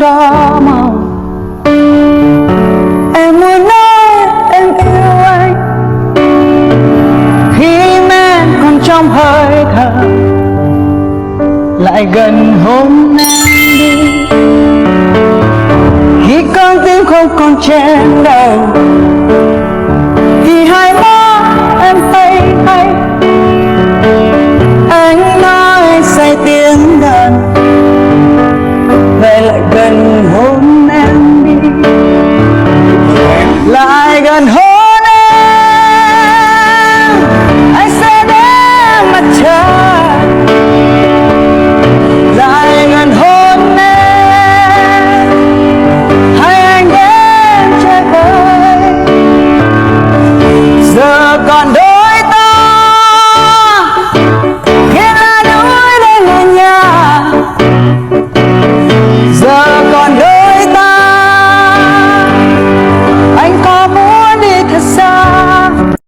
đó màu. Em muốn nói em yêu anh khi mà còn trong hơi thở, lại gần hôn em đi khi con tim không còn trên đầu. Vì hai má em hay hay, anh nói say tiếng đàn, về lại gần hôn em đi, lại gần hôn